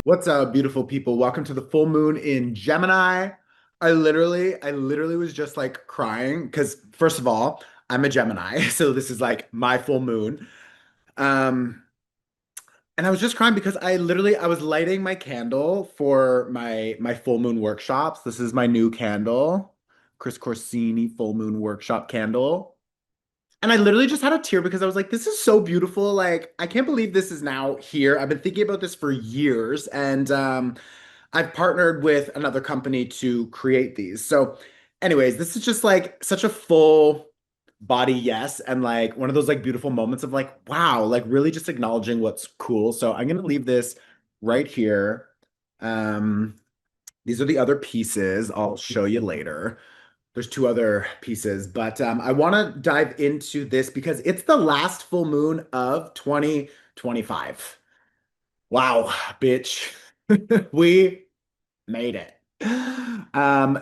What's up, beautiful people? Welcome to the full moon in Gemini. I literally was just like crying because first of all, I'm a Gemini, so this is like my full moon. Um, and I was just crying because I was lighting my candle for my full moon workshops. This is my new candle, Chris Corsini full moon workshop candle. And I literally just had a tear because I was like, this is so beautiful. Like, I can't believe this is now here. I've been thinking about this for years, and I've partnered with another company to create these. So, anyways, this is just like such a full body yes, and like one of those like beautiful moments of like, wow, like really just acknowledging what's cool. So I'm gonna leave this right here. Um, these are the other pieces. I'll show you later. There's two other pieces, but I want to dive into this because it's the last full moon of 2025. Wow, bitch. We made it.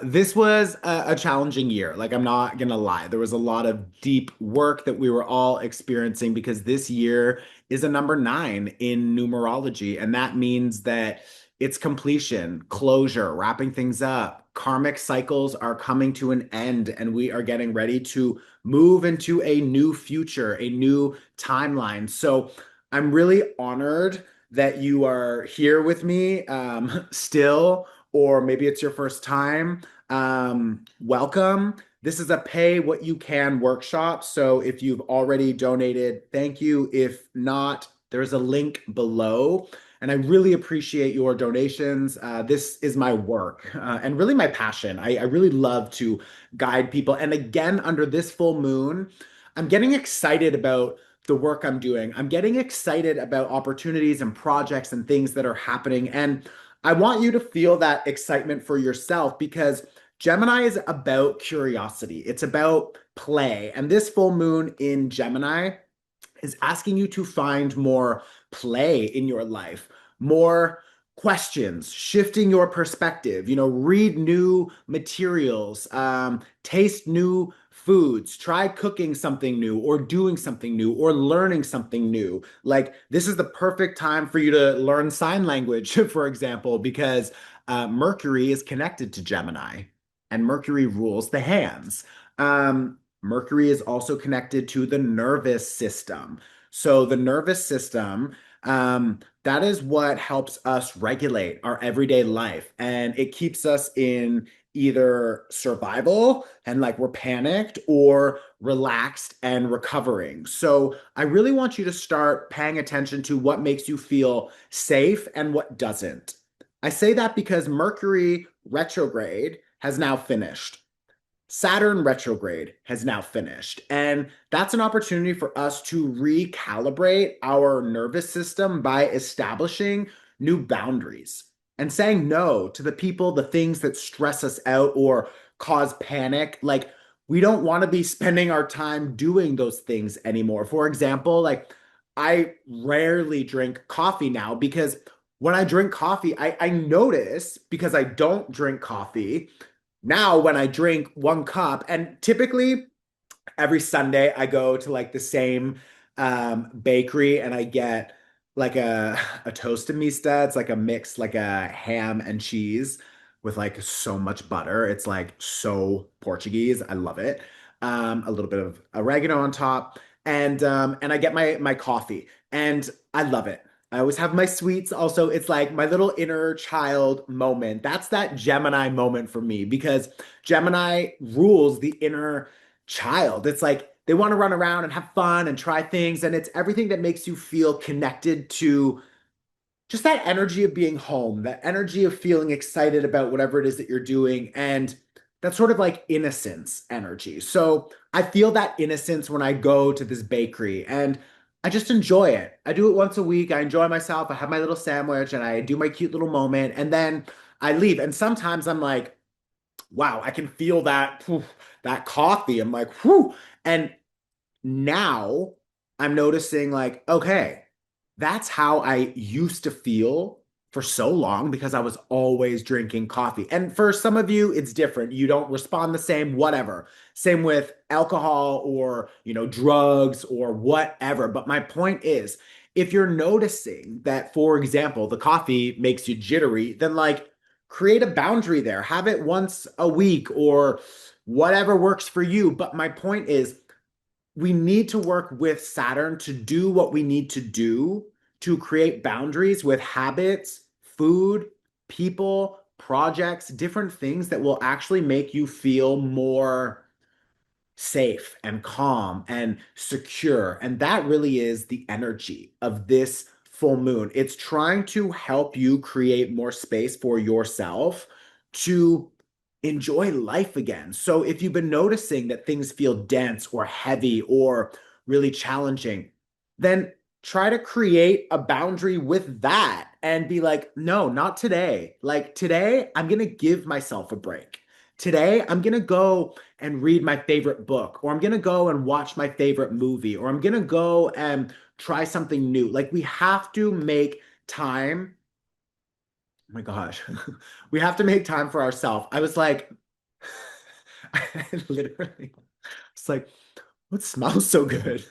This was a challenging year. Like, I'm not gonna lie. There was a lot of deep work that we were all experiencing because this year is a number nine in numerology, and that means that it's completion, closure, wrapping things up. Karmic cycles are coming to an end, and we are getting ready to move into a new future, a new timeline. So I'm really honored that you are here with me still, or maybe it's your first time. Welcome. This is a pay what you can workshop. So if you've already donated, thank you. If not, there's a link below. And I really appreciate your donations. This is my work and really my passion. I really love to guide people. And again, under this full moon, I'm getting excited about the work I'm doing. I'm getting excited about opportunities and projects and things that are happening. And I want you to feel that excitement for yourself because Gemini is about curiosity, it's about play. And this full moon in Gemini is asking you to find more play in your life, more questions, shifting your perspective, read new materials, taste new foods, try cooking something new or doing something new or learning something new. Like, this is the perfect time for you to learn sign language, for example, because Mercury is connected to Gemini and Mercury rules the hands. Mercury is also connected to the nervous system. So the nervous system, that is what helps us regulate our everyday life. And it keeps us in either survival and like we're panicked or relaxed and recovering. So I really want you to start paying attention to what makes you feel safe and what doesn't. I say that because Mercury retrograde has now finished. Saturn retrograde has now finished. And that's an opportunity for us to recalibrate our nervous system by establishing new boundaries and saying no to the people, the things that stress us out or cause panic. Like, we don't want to be spending our time doing those things anymore. For example, like, I rarely drink coffee now because when I drink coffee, I notice because I don't drink coffee now, when I drink one cup, and typically every Sunday I go to like the same bakery and I get like a tostamista. It's like a mix, like a ham and cheese with like so much butter. It's like so Portuguese. I love it. A little bit of oregano on top, and I get my coffee, and I love it. I always have my sweets. Also, it's like my little inner child moment. That's that Gemini moment for me because Gemini rules the inner child. It's like they want to run around and have fun and try things. And it's everything that makes you feel connected to just that energy of being home, that energy of feeling excited about whatever it is that you're doing. And that's sort of like innocence energy. So I feel that innocence when I go to this bakery and I just enjoy it. I do it once a week. I enjoy myself. I have my little sandwich and I do my cute little moment and then I leave. And sometimes I'm like, wow, I can feel that that coffee. I'm like, whew. And now I'm noticing like, okay, that's how I used to feel for so long because I was always drinking coffee. And for some of you, it's different. You don't respond the same, whatever. Same with alcohol or, drugs or whatever. But my point is, if you're noticing that, for example, the coffee makes you jittery, then like create a boundary there. Have it once a week or whatever works for you. But my point is, we need to work with Saturn to do what we need to do to create boundaries with habits, food, people, projects, different things that will actually make you feel more safe and calm and secure. And that really is the energy of this full moon. It's trying to help you create more space for yourself to enjoy life again. So if you've been noticing that things feel dense or heavy or really challenging, then try to create a boundary with that and be like, no, not today. Like today, I'm going to give myself a break. Today, I'm going to go and read my favorite book, or I'm going to go and watch my favorite movie, or I'm going to go and try something new. Like we have to make time. Oh my gosh. We have to make time for ourselves. I was like, I literally, it's like, what smells so good?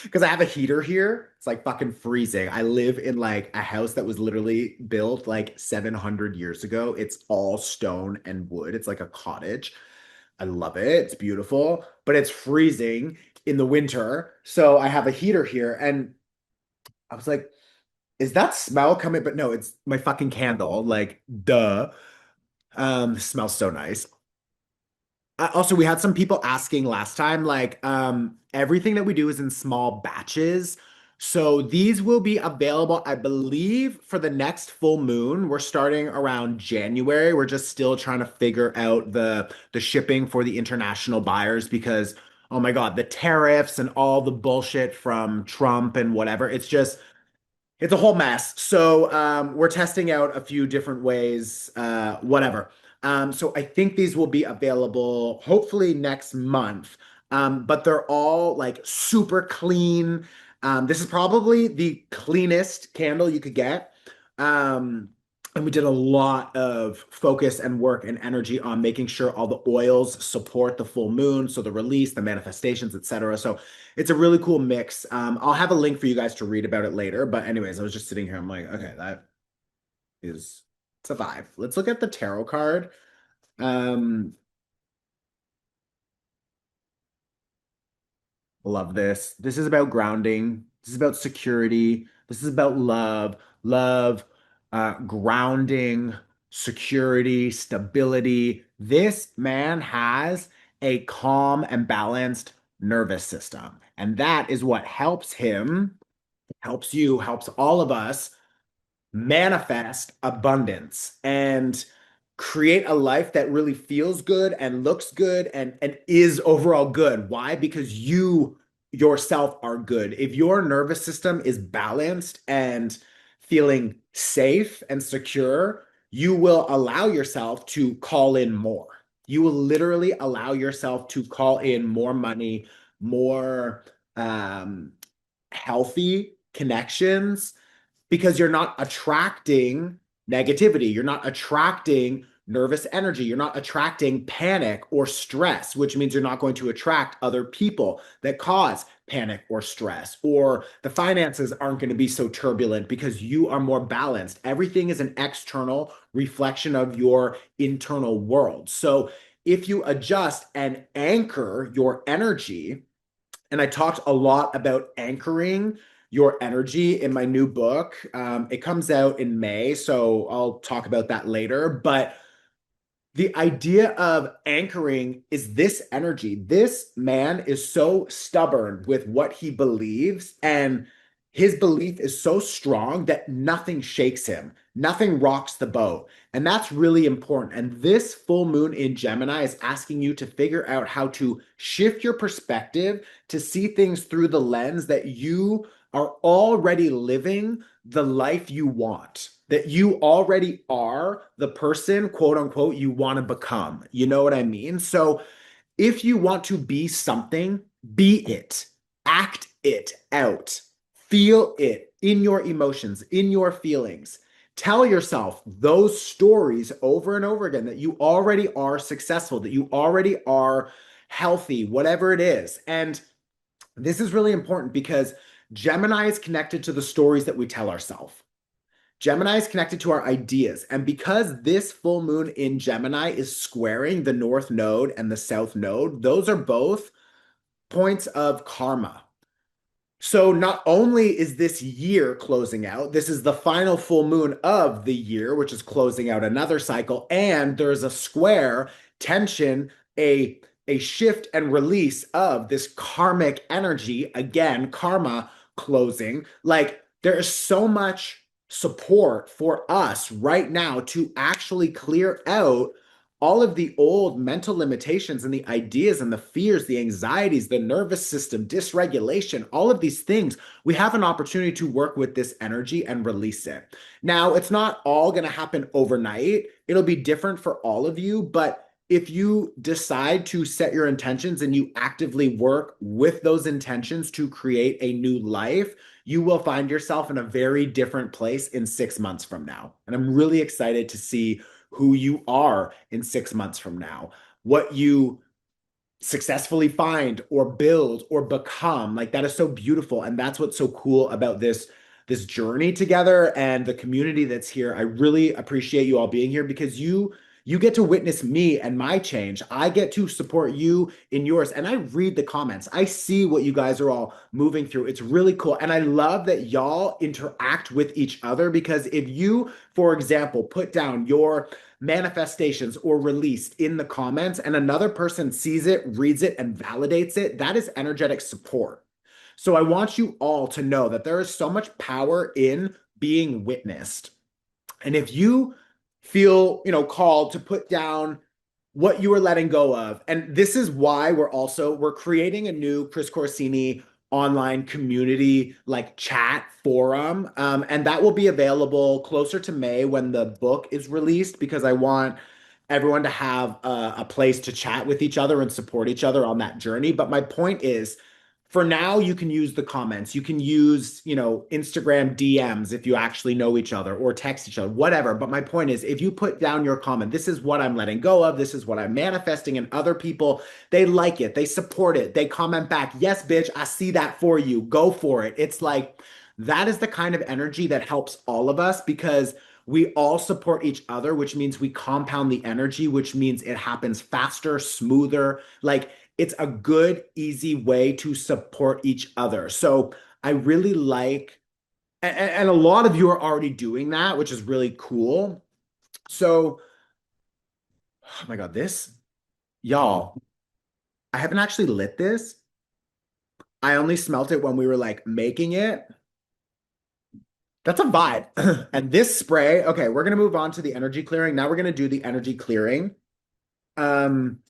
Because I have a heater here. It's like fucking freezing. I live in like a house that was literally built like 700 years ago. It's all stone and wood. It's like a cottage. I love it. It's beautiful, but it's freezing in the winter. So I have a heater here and I was like, is that smell coming? But no, it's my fucking candle. Like, duh. Smells so nice. Also, we had some people asking last time, like, everything that we do is in small batches. So these will be available, I believe, for the next full moon. We're starting around January. We're just still trying to figure out the shipping for the international buyers because, oh my God, the tariffs and all the bullshit from Trump and whatever. It's a whole mess. So we're testing out a few different ways, whatever. So I think these will be available hopefully next month. But they're all like super clean. This is probably the cleanest candle you could get. Um, and we did a lot of focus and work and energy on making sure all the oils support the full moon. So the release, the manifestations, etc. So it's a really cool mix. I'll have a link for you guys to read about it later. But anyways, I was just sitting here. I'm like, okay, that is it's a vibe. Let's look at the tarot card. Um, Love this. This is about grounding. This is about security. This is about love. Love, grounding, security, stability. This man has a calm and balanced nervous system. And that is what helps him, helps you, helps all of us manifest abundance and create a life that really feels good and looks good and is overall good. Why? Because you yourself are good. If your nervous system is balanced and feeling safe and secure, you will allow yourself to call in more. You will literally allow yourself to call in more money, more healthy connections because you're not attracting negativity. You're not attracting nervous energy. You're not attracting panic or stress, which means you're not going to attract other people that cause panic or stress, or the finances aren't going to be so turbulent because you are more balanced. Everything is an external reflection of your internal world. So if you adjust and anchor your energy, and I talked a lot about anchoring your energy in my new book. It comes out in May, so I'll talk about that later. But the idea of anchoring is this energy. This man is so stubborn with what he believes, and his belief is so strong that nothing shakes him, nothing rocks the boat. And that's really important. And this full moon in Gemini is asking you to figure out how to shift your perspective to see things through the lens that you are already living the life you want, that you already are the person, quote unquote, you want to become. You know what I mean? So if you want to be something, be it, act it out, feel it in your emotions, in your feelings. Tell yourself those stories over and over again that you already are successful, that you already are healthy, whatever it is. And this is really important because Gemini is connected to the stories that we tell ourselves. Gemini is connected to our ideas. And because this full moon in Gemini is squaring the North Node and the South Node, those are both points of karma. So not only is this year closing out, this is the final full moon of the year, which is closing out another cycle, and there's a square tension, a shift and release of this karmic energy, again, karma closing. Like there is so much support for us right now to actually clear out all of the old mental limitations and the ideas and the fears, the anxieties, the nervous system, dysregulation, all of these things, we have an opportunity to work with this energy and release it. Now, it's not all going to happen overnight. It'll be different for all of you, but if you decide to set your intentions and you actively work with those intentions to create a new life, you will find yourself in a very different place in 6 months from now. And I'm really excited to see who you are in 6 months from now, what you successfully find or build or become. Like that is so beautiful. And that's what's so cool about this journey together and the community that's here. I really appreciate you all being here because you get to witness me and my change. I get to support you in yours. And I read the comments. I see what you guys are all moving through. It's really cool. And I love that y'all interact with each other because if you, for example, put down your manifestations or released in the comments and another person sees it, reads it, and validates it, that is energetic support. So I want you all to know that there is so much power in being witnessed. And if you feel, called to put down what you are letting go of, and this is why we're creating a new Chris Corsini online community like chat forum, and that will be available closer to May when the book is released because I want everyone to have a place to chat with each other and support each other on that journey. But my point is, for now, you can use the comments. You can use, Instagram DMs if you actually know each other or text each other, whatever. But my point is, if you put down your comment, this is what I'm letting go of, this is what I'm manifesting, and other people, they like it, they support it, they comment back, yes, bitch, I see that for you, go for it. It's like, that is the kind of energy that helps all of us because we all support each other, which means we compound the energy, which means it happens faster, smoother. Like, it's a good, easy way to support each other. So I really like, and a lot of you are already doing that, which is really cool. So, oh my God, y'all, I haven't actually lit this. I only smelt it when we were like making it. That's a vibe. And this spray, okay, we're gonna move on to the energy clearing. Now we're gonna do the energy clearing. Um,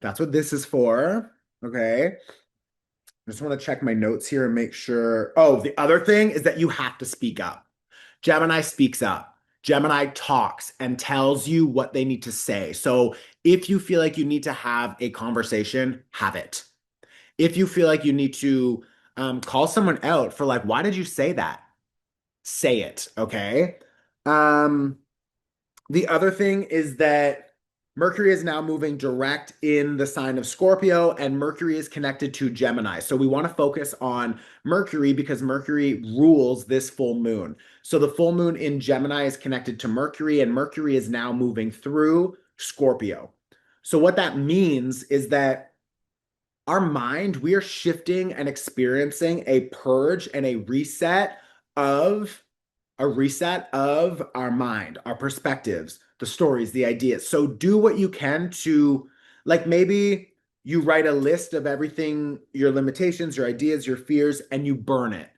that's what this is for. Okay. I just want to check my notes here and make sure. Oh, the other thing is that you have to speak up. Gemini speaks up. Gemini talks and tells you what they need to say. So if you feel like you need to have a conversation, have it. If you feel like you need to call someone out for like, why did you say that? Say it, okay? Um, the other thing is that Mercury is now moving direct in the sign of Scorpio, and Mercury is connected to Gemini. So we want to focus on Mercury because Mercury rules this full moon. So the full moon in Gemini is connected to Mercury, and Mercury is now moving through Scorpio. So what that means is that our mind, we are shifting and experiencing a purge and of a reset of our mind, our perspectives, the stories, the ideas. So do what you can to, like, maybe you write a list of everything, your limitations, your ideas, your fears, and you burn it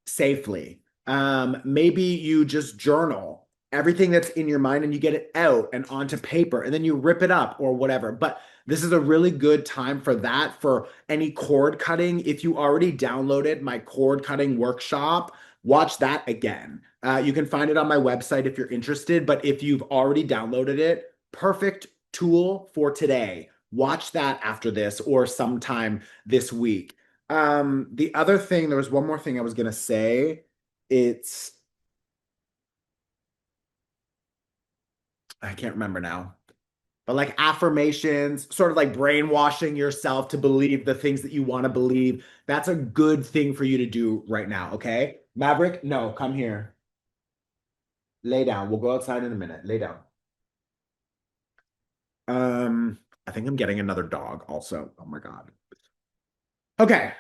safely. Maybe you just journal everything that's in your mind and you get it out and onto paper and then you rip it up or whatever. But this is a really good time for that, for any cord cutting. If you already downloaded my cord cutting workshop, watch that again. You can find it on my website if you're interested, but if you've already downloaded it, perfect tool for today. Watch that after this or sometime this week. The other thing, there was one more thing I was gonna say. It's I can't remember now, but like affirmations, sort of like brainwashing yourself to believe the things that you want to believe. That's a good thing for you to do right now, okay? Maverick, no, come here. Lay down. We'll go outside in a minute. Lay down. I think I'm getting another dog also. Oh my God. Okay.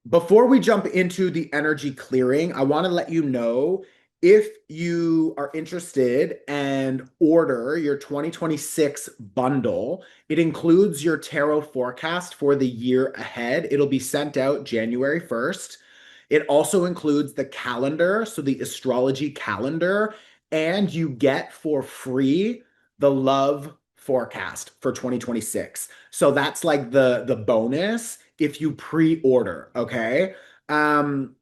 Before we jump into the energy clearing, I want to let you know if you are interested and order your 2026 bundle. It includes your tarot forecast for the year ahead. It'll be sent out January 1st. It also includes the calendar, so the astrology calendar, and you get for free the love forecast for 2026. So that's like the bonus if you pre-order, okay? Um,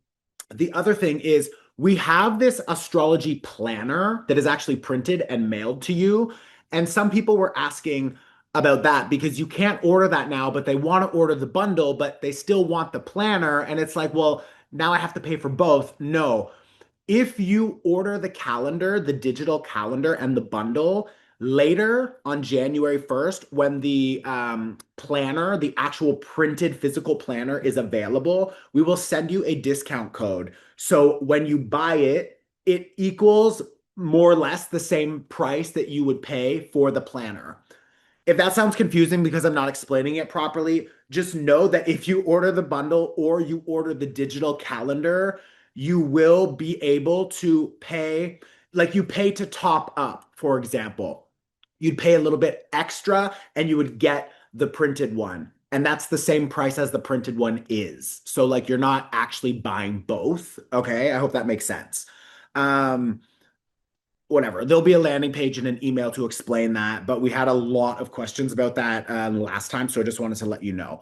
the other thing is we have this astrology planner that is actually printed and mailed to you. And some people were asking about that because you can't order that now, but they want to order the bundle, but they still want the planner. And it's like, well, now I have to pay for both. No, if you order the calendar, the digital calendar and the bundle later on January 1st, when the planner, the actual printed physical planner is available, we will send you a discount code. So when you buy it, it equals more or less the same price that you would pay for the planner. If that sounds confusing because I'm not explaining it properly, just know that if you order the bundle or you order the digital calendar, you will be able to pay, like you pay to top up, for example. You'd pay a little bit extra and you would get the printed one. And that's the same price as the printed one is. So, like, you're not actually buying both. Okay. I hope that makes sense. Um, Whatever. There'll be a landing page and an email to explain that, but we had a lot of questions about that last time, so I just wanted to let you know.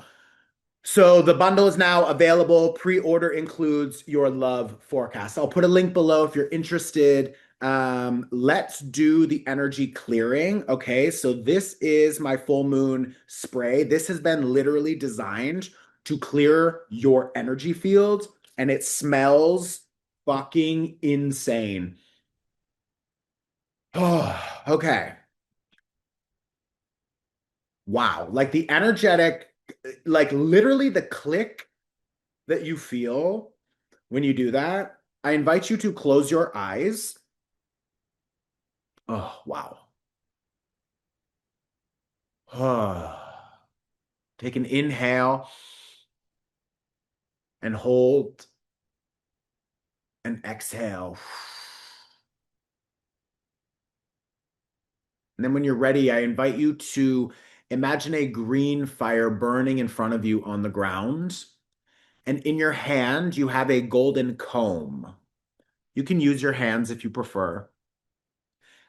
So the bundle is now available. Pre-order includes your love forecast. I'll put a link below if you're interested. Let's do the energy clearing. Okay, so this is my full moon spray. This has been literally designed to clear your energy field, and it smells fucking insane. Oh, okay. Wow. Like the energetic, like literally the click that you feel when you do that. I invite you to close your eyes. Oh, wow. Take an inhale and hold and exhale. And then when you're ready, I invite you to imagine a green fire burning in front of you on the ground. And in your hand, you have a golden comb. You can use your hands if you prefer.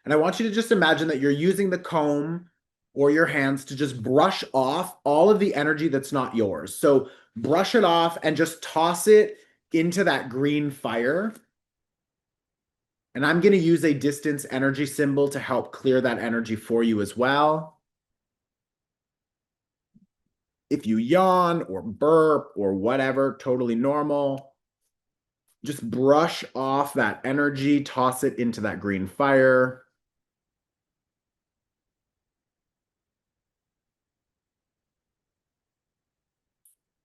And I want you to just imagine that you're using the comb or your hands to just brush off all of the energy that's not yours. So brush it off and just toss it into that green fire. And I'm going to use a distance energy symbol to help clear that energy for you as well. If you yawn or burp or whatever, totally normal. Just brush off that energy, toss it into that green fire.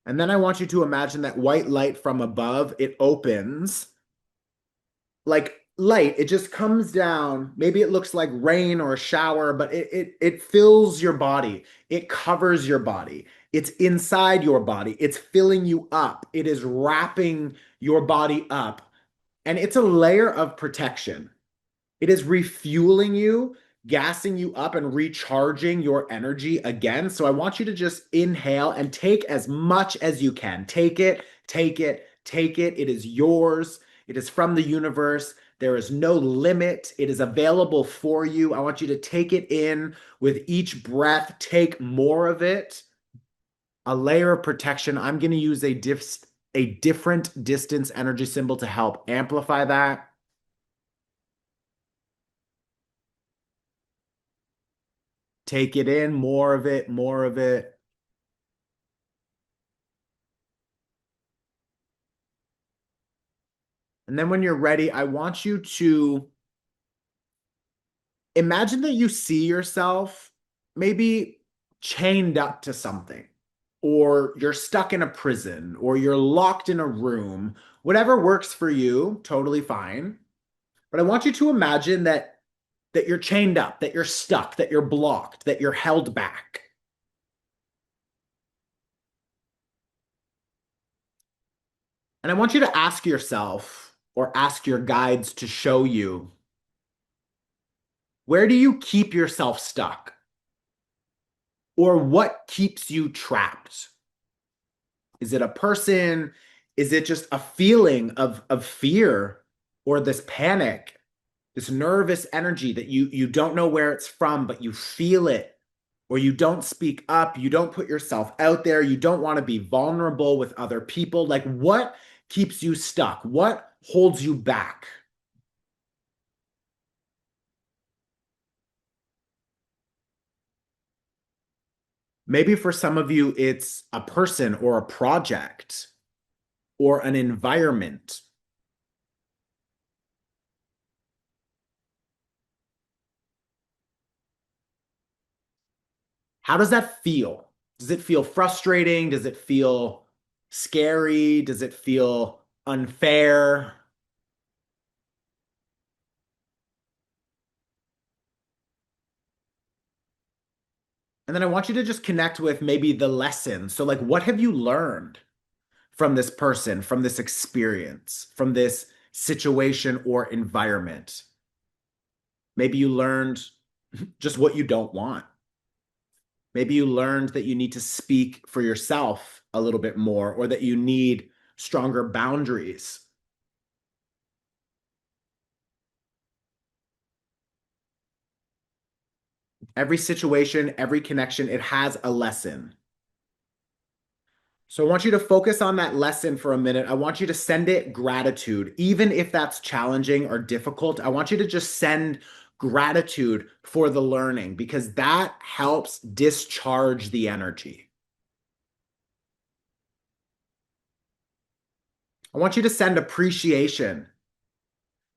And then I want you to imagine that white light from above, it opens like light. It just comes down. Maybe it looks like rain or a shower, but it fills your body. It covers your body. It's inside your body. It's filling you up. It is wrapping your body up. And it's a layer of protection. It is refueling you, gassing you up, and recharging your energy again. So I want you to just inhale and take as much as you can. Take it, take it, take it. It is yours. It is from the universe. There is no limit. It is available for you. I want you to take it in with each breath. Take more of it. A layer of protection. I'm going to use a different distance energy symbol to help amplify that. Take it in, more of it, more of it. And then when you're ready, I want you to Imagine that you see yourself maybe chained up to something, or you're stuck in a prison, or you're locked in a room. Whatever works for you, totally fine. But I want you to imagine that you're chained up, that you're stuck, that you're blocked, that you're held back. And I want you to ask yourself or ask your guides to show you, where do you keep yourself stuck? Or what keeps you trapped? Is it a person? Is it just a feeling of fear or this panic, this nervous energy that you don't know where it's from, but you feel it, or you don't speak up, you don't put yourself out there, you don't want to be vulnerable with other people? Like, what keeps you stuck? What holds you back? Maybe for some of you, it's a person or a project or an environment. How does that feel? Does it feel frustrating? Does it feel scary? Does it feel unfair? And then I want you to just connect with maybe the lesson. So, like, what have you learned from this person, from this experience, from this situation or environment? Maybe you learned just what you don't want. Maybe you learned that you need to speak for yourself a little bit more, or that you need stronger boundaries. Every situation, every connection, it has a lesson. So I want you to focus on that lesson for a minute. I want you to send it gratitude, even if that's challenging or difficult. I want you to just send gratitude for the learning, because that helps discharge the energy. I want you to send appreciation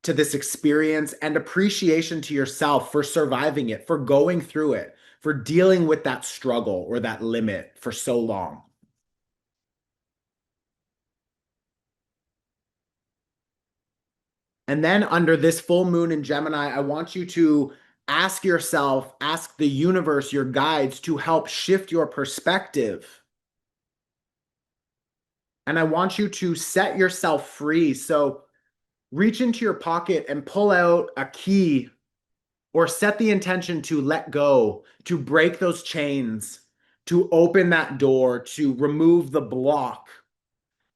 to this experience and appreciation to yourself for surviving it, for going through it, for dealing with that struggle or that limit for so long. And then under this full moon in Gemini, I want you to ask yourself, ask the universe, your guides, to help shift your perspective. And I want you to set yourself free. So reach into your pocket and pull out a key, or set the intention to let go, to break those chains, to open that door, to remove the block.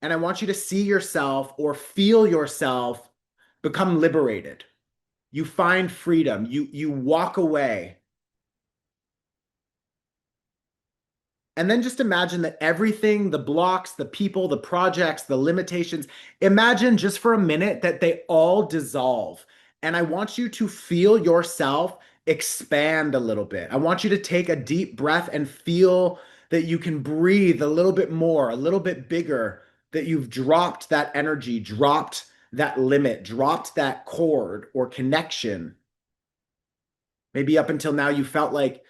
And I want you to see yourself or feel yourself become liberated. You find freedom. You walk away. And then just imagine that everything, the blocks, the people, the projects, the limitations, imagine just for a minute that they all dissolve. And I want you to feel yourself expand a little bit. I want you to take a deep breath and feel that you can breathe a little bit more, a little bit bigger, that you've dropped that energy, dropped that limit, dropped that cord or connection. Maybe up until now, you felt like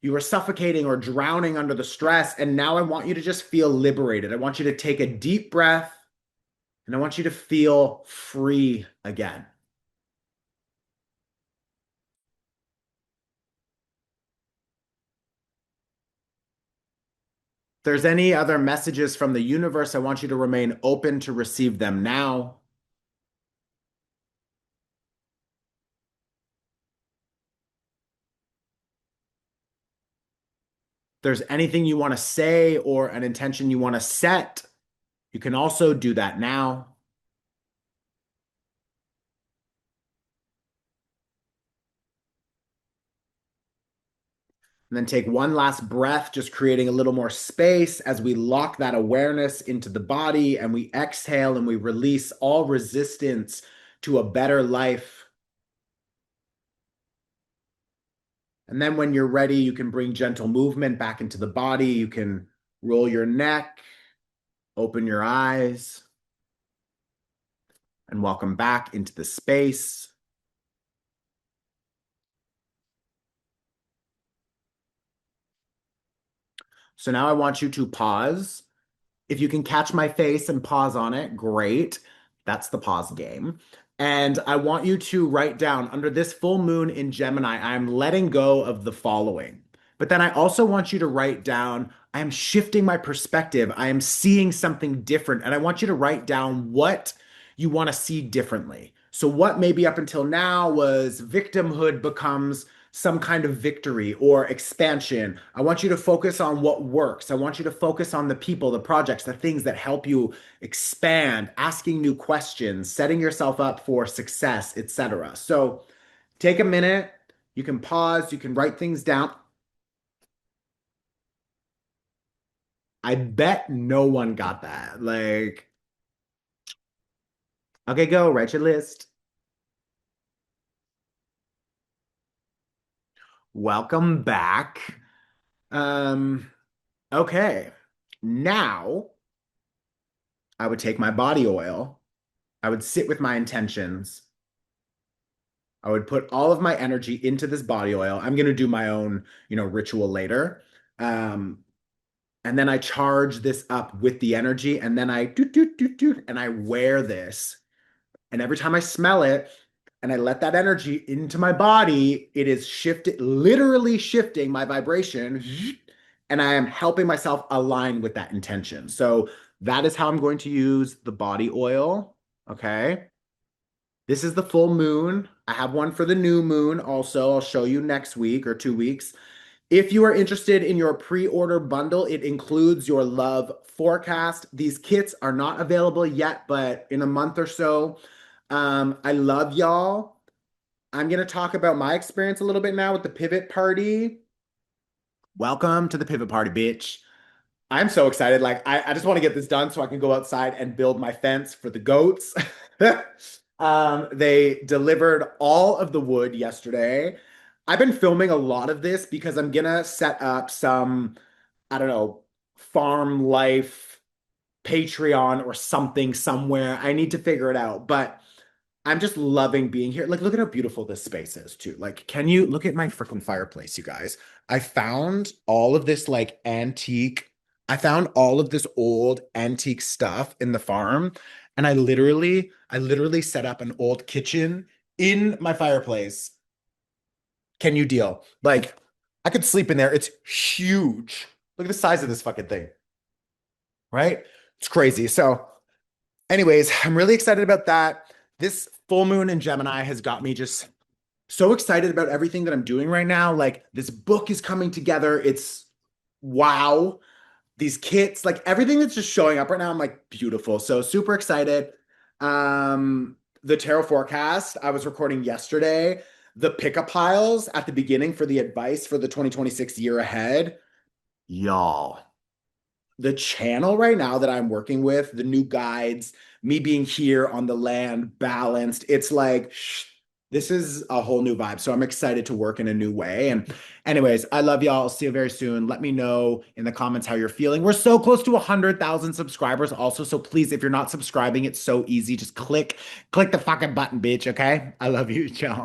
you were suffocating or drowning under the stress. And now I want you to just feel liberated. I want you to take a deep breath, and I want you to feel free again. If there's any other messages from the universe, I want you to remain open to receive them now. If there's anything you want to say or an intention you want to set, you can also do that now. And then take one last breath, just creating a little more space as we lock that awareness into the body, and we exhale and we release all resistance to a better life. And then when you're ready, you can bring gentle movement back into the body. You can roll your neck, open your eyes, and welcome back into the space. So now I want you to pause. If you can catch my face and pause on it, great. That's the pause game. And I want you to write down under this full moon in Gemini, I'm letting go of the following. But then I also want you to write down, I am shifting my perspective. I am seeing something different. And I want you to write down what you want to see differently. So, what maybe up until now was victimhood becomes some kind of victory or expansion. I want you to focus on what works. I want you to focus on the people, the projects, the things that help you expand, asking new questions, setting yourself up for success, etc. So take a minute. You can pause. You can write things down. I bet no one got that. Like, okay, go write your list. Welcome back. Um, okay. Now I would take my body oil. I would sit with my intentions. I would put all of my energy into this body oil. I'm going to do my own, ritual later. Um, and then I charge this up with the energy and then I do, and I wear this. And every time I smell it and I let that energy into my body, it is shifted, literally shifting my vibration. And I am helping myself align with that intention. So that is how I'm going to use the body oil. Okay. This is the full moon. I have one for the new moon also. I'll show you next week or 2 weeks. If you are interested in your pre-order bundle, it includes your love forecast. These kits are not available yet, but in a month or so. I love y'all. I'm going to talk about my experience a little bit now with the pivot party. Welcome to the pivot party, bitch. I'm so excited. Like, I just want to get this done so I can go outside and build my fence for the goats. They delivered all of the wood yesterday. I've been filming a lot of this because I'm gonna set up some, I don't know, farm life Patreon or something somewhere. I need to figure it out, but I'm just loving being here. Like, look at how beautiful this space is, too. Like, can you look at my freaking fireplace, you guys? I found all of this like antique, I found all of this old antique stuff in the farm, and I literally set up an old kitchen in my fireplace. Can you deal? Like, I could sleep in there. It's huge. Look at the size of this fucking thing, right? It's crazy. So, anyways, I'm really excited about that. This full moon in Gemini has got me just so excited about everything that I'm doing right now. Like, this book is coming together. It's wow. These kits, like everything that's just showing up right now, I'm like, beautiful. So super excited. The tarot forecast I was recording yesterday, the pickup piles at the beginning for the advice for the 2026 year ahead. Y'all, the channel right now that I'm working with, the new guides, me being here on the land, balanced, it's like, this is a whole new vibe. So I'm excited to work in a new way. And anyways, I love y'all. I'll see you very soon. Let me know in the comments how you're feeling. We're so close to 100,000 subscribers also. So please, if you're not subscribing, it's so easy. Just click the fucking button, bitch. Okay. I love you. Ciao.